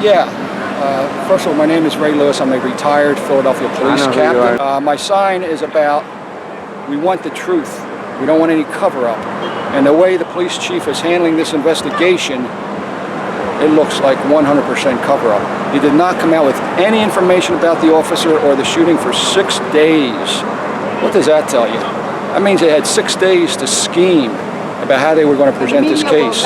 Yeah. First of all, my name is Ray Lewis. I'm a retired Philadelphia police captain. My sign is about, we want the truth. We don't want any cover-up. And the way the police chief is handling this investigation, it looks like 100% cover-up. He did not come out with any information about the officer or the shooting for 6 days. What does that tell you? That means they had 6 days to scheme about how they were going to present this case,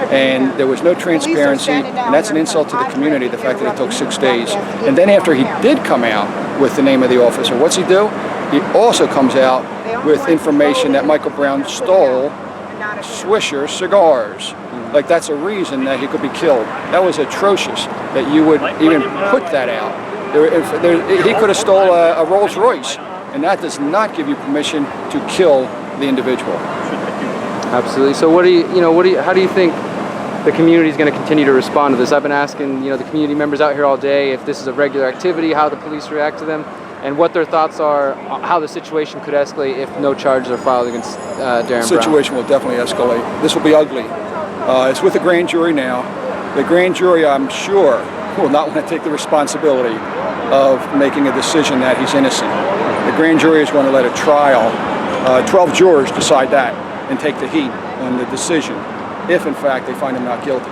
and there was no transparency, and that's an insult to the community, the fact that it took 6 days. And then after he did come out with the name of the officer, what's he do? He also comes out with information that Michael Brown stole Swisher cigars. Like that's a reason that he could be killed. That was atrocious that you would even put that out. He could have stole a Rolls Royce, and that does not give you permission to kill the individual. Absolutely. So how do you think the community is going to continue to respond to this? I've been asking, the community members out here all day if this is a regular activity, how the police react to them, and what their thoughts are, how the situation could escalate if no charges are filed against Darren Brown. The situation will definitely escalate. This will be ugly. It's with the grand jury now. The grand jury, I'm sure, will not want to take the responsibility of making a decision that he's innocent. The grand jury is going to let a trial, 12 jurors decide that, and take the heat on the decision, if in fact they find him not guilty.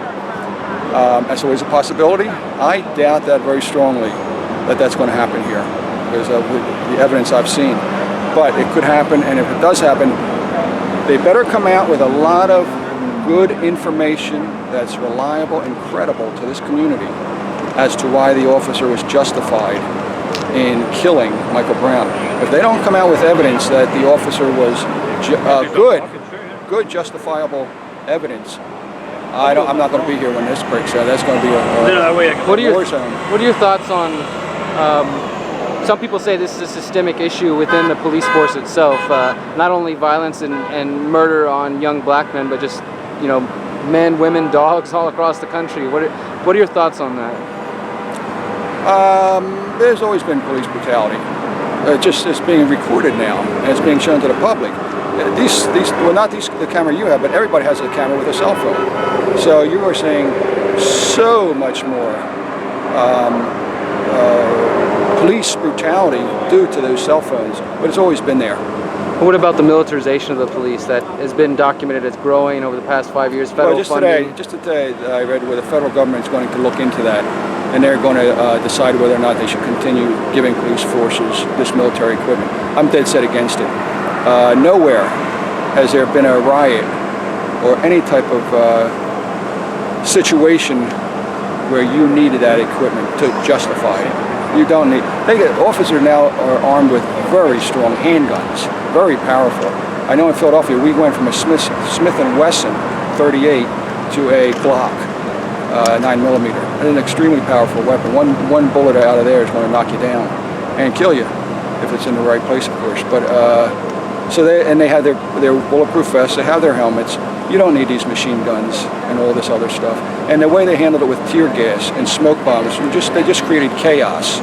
That's always a possibility. I doubt that very strongly that that's going to happen here, because of the evidence I've seen. But it could happen, and if it does happen, they better come out with a lot of good information that's reliable and credible to this community as to why the officer was justified in killing Michael Brown. If they don't come out with evidence that the officer was good justifiable evidence, I'm not going to be here when this breaks out. That's going to be a war zone. What are your thoughts on, some people say this is a systemic issue within the police force itself, not only violence and murder on young black men, but just, men, women, dogs all across the country. What are your thoughts on that? There's always been police brutality. It's being recorded now, and it's being shown to the public. Not the camera you have, but everybody has a camera with a cell phone. So you are seeing so much more police brutality due to those cell phones, but it's always been there. What about the militarization of the police that has been documented as growing over the past 5 years? Federal funding? Just today, I read where the federal government is going to look into that, and they're going to decide whether or not they should continue giving police forces this military equipment. I'm dead set against it. Nowhere has there been a riot or any type of situation where you needed that equipment to justify it. You don't need. Officers now are armed with very strong handguns, very powerful. I know in Philadelphia we went from a Smith & Wesson 38 to a Glock 9mm. It's an extremely powerful weapon. One bullet out of there is going to knock you down and kill you if it's in the right place, of course. But they have their bulletproof vests. They have their helmets. You don't need these machine guns and all this other stuff. And the way they handled it with tear gas and smoke bombs, they just created chaos.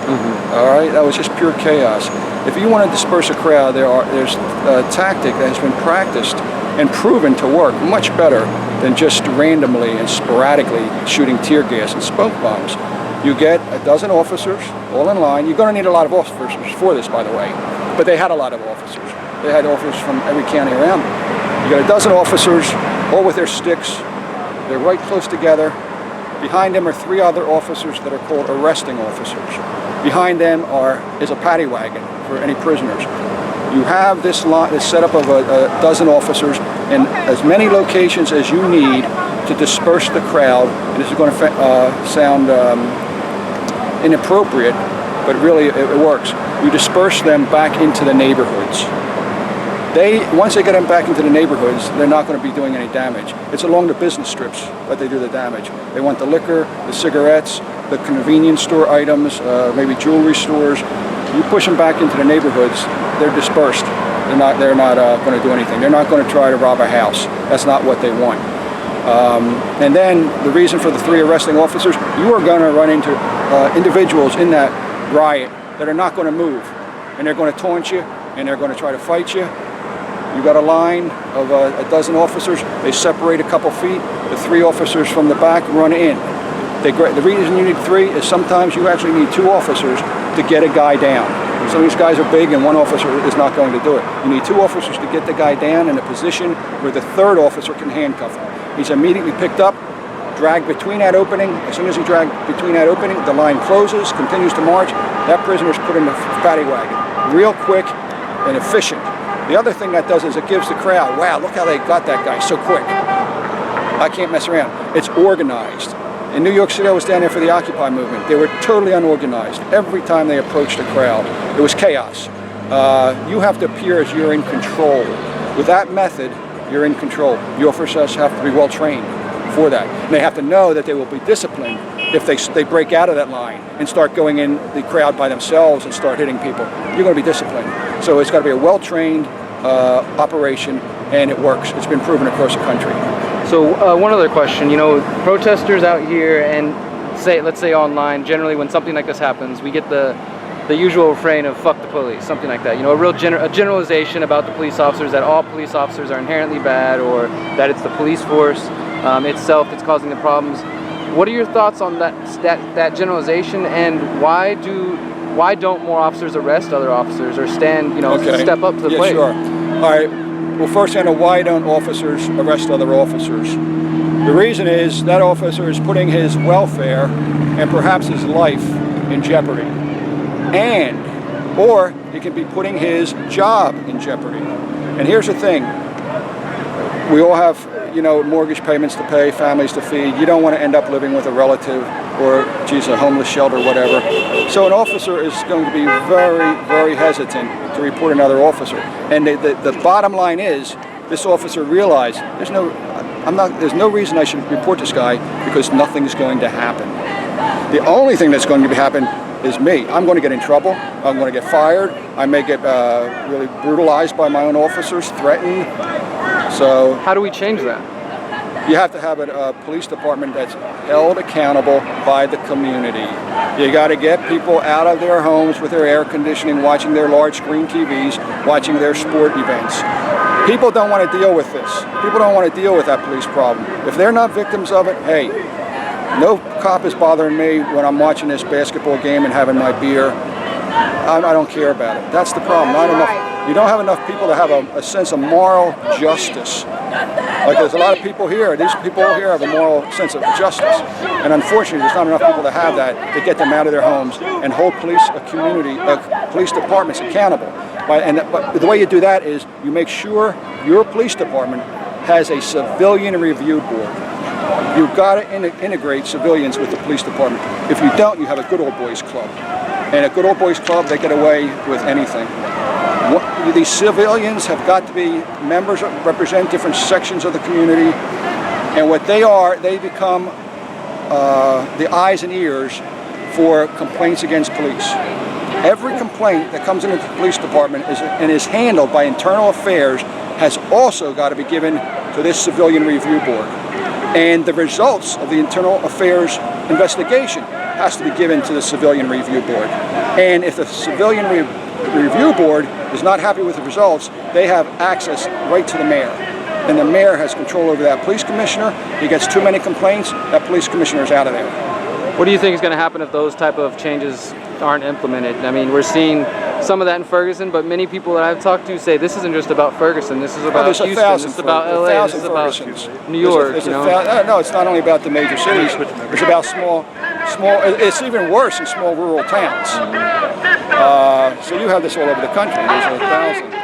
All right, that was just pure chaos. If you want to disperse a crowd, there's a tactic that has been practiced and proven to work much better than just randomly and sporadically shooting tear gas and smoke bombs. You get a dozen officers all in line. You're going to need a lot of officers for this, by the way. But they had a lot of officers. They had officers from every county around them. You got a dozen officers, all with their sticks. They're right close together. Behind them are 3 other officers that are called arresting officers. Behind them is a paddy wagon for any prisoners. You have this setup of a dozen officers in as many locations as you need to disperse the crowd. And this is going to sound inappropriate, but really it works. You disperse them back into the neighborhoods. Once they get them back into the neighborhoods, they're not going to be doing any damage. It's along the business strips that they do the damage. They want the liquor, the cigarettes, the convenience store items, maybe jewelry stores. You push them back into the neighborhoods, they're dispersed. They're not going to do anything. They're not going to try to rob a house. That's not what they want. And then the reason for the 3 arresting officers, you are going to run into individuals in that riot that are not going to move. And they're going to taunt you, and they're going to try to fight you. You got a line of a dozen officers. They separate a couple feet. The 3 officers from the back run in. The reason you need 3 is sometimes you actually need 2 officers to get a guy down. Some of these guys are big and 1 officer is not going to do it. You need 2 officers to get the guy down in a position where the 3rd officer can handcuff him. He's immediately picked up, dragged between that opening. As soon as he dragged between that opening, the line closes, continues to march. That prisoner's put in the paddy wagon. Real quick and efficient. The other thing that does is it gives the crowd, wow, look how they got that guy so quick. I can't mess around. It's organized. In New York City, I was down there for the Occupy movement. They were totally unorganized. Every time they approached a crowd, it was chaos. You have to appear as you're in control. With that method, you're in control. The officers have to be well trained for that. And they have to know that they will be disciplined if they break out of that line and start going in the crowd by themselves and start hitting people. You're going to be disciplined. So it's got to be a well-trained operation, and it works. It's been proven across the country. So one other question, you know, protesters out here and let's say online, generally when something like this happens, we get the usual refrain of "fuck the police," something like that. You know, a generalization about the police officers, that all police officers are inherently bad, or that it's the police force itself that's causing the problems. What are your thoughts on that generalization, and why don't more officers arrest other officers or step up to the plate? Sure. All right. Well, first, I know why don't officers arrest other officers? The reason is that officer is putting his welfare and perhaps his life in jeopardy. Or he could be putting his job in jeopardy. And here's the thing. We all have, mortgage payments to pay, families to feed. You don't want to end up living with a relative or, a homeless shelter or whatever. So an officer is going to be very, very hesitant to report another officer. And the bottom line is, this officer realized there's no reason I should report this guy because nothing's going to happen. The only thing that's going to happen is me. I'm going to get in trouble. I'm going to get fired. I may get really brutalized by my own officers, threatened. So how do we change that? You have to have a police department that's held accountable by the community. You got to get people out of their homes with their air conditioning, watching their large screen TVs, watching their sport events. People don't want to deal with this. People don't want to deal with that police problem. If they're not victims of it, hey, no cop is bothering me when I'm watching this basketball game and having my beer. I don't care about it. That's the problem. Not enough. You don't have enough people to have a sense of moral justice. Like there's a lot of people here. These people here have a moral sense of justice, and unfortunately, there's not enough people to have that to get them out of their homes and hold police departments accountable. But the way you do that is you make sure your police department has a civilian review board. You've got to integrate civilians with the police department. If you don't, you have a good old boys club. And a good old boys club, they get away with anything. These civilians have got to be members that represent different sections of the community. And what they are, they become the eyes and ears for complaints against police. Every complaint that comes into the police department is handled by internal affairs has also got to be given to this civilian review board. And the results of the internal affairs investigation has to be given to the civilian review board. And if the civilian review board is not happy with the results, they have access right to the mayor. And the mayor has control over that police commissioner. He gets too many complaints, that police commissioner is out of there. What do you think is going to happen if those type of changes aren't implemented? I mean, we're seeing some of that in Ferguson, but many people that I've talked to say this isn't just about Ferguson. This is about Houston. This is about LA. This is about New York. No, it's not only about the major cities. It's about small. It's even worse in small rural towns. So you have this all over the country. There's 1,000.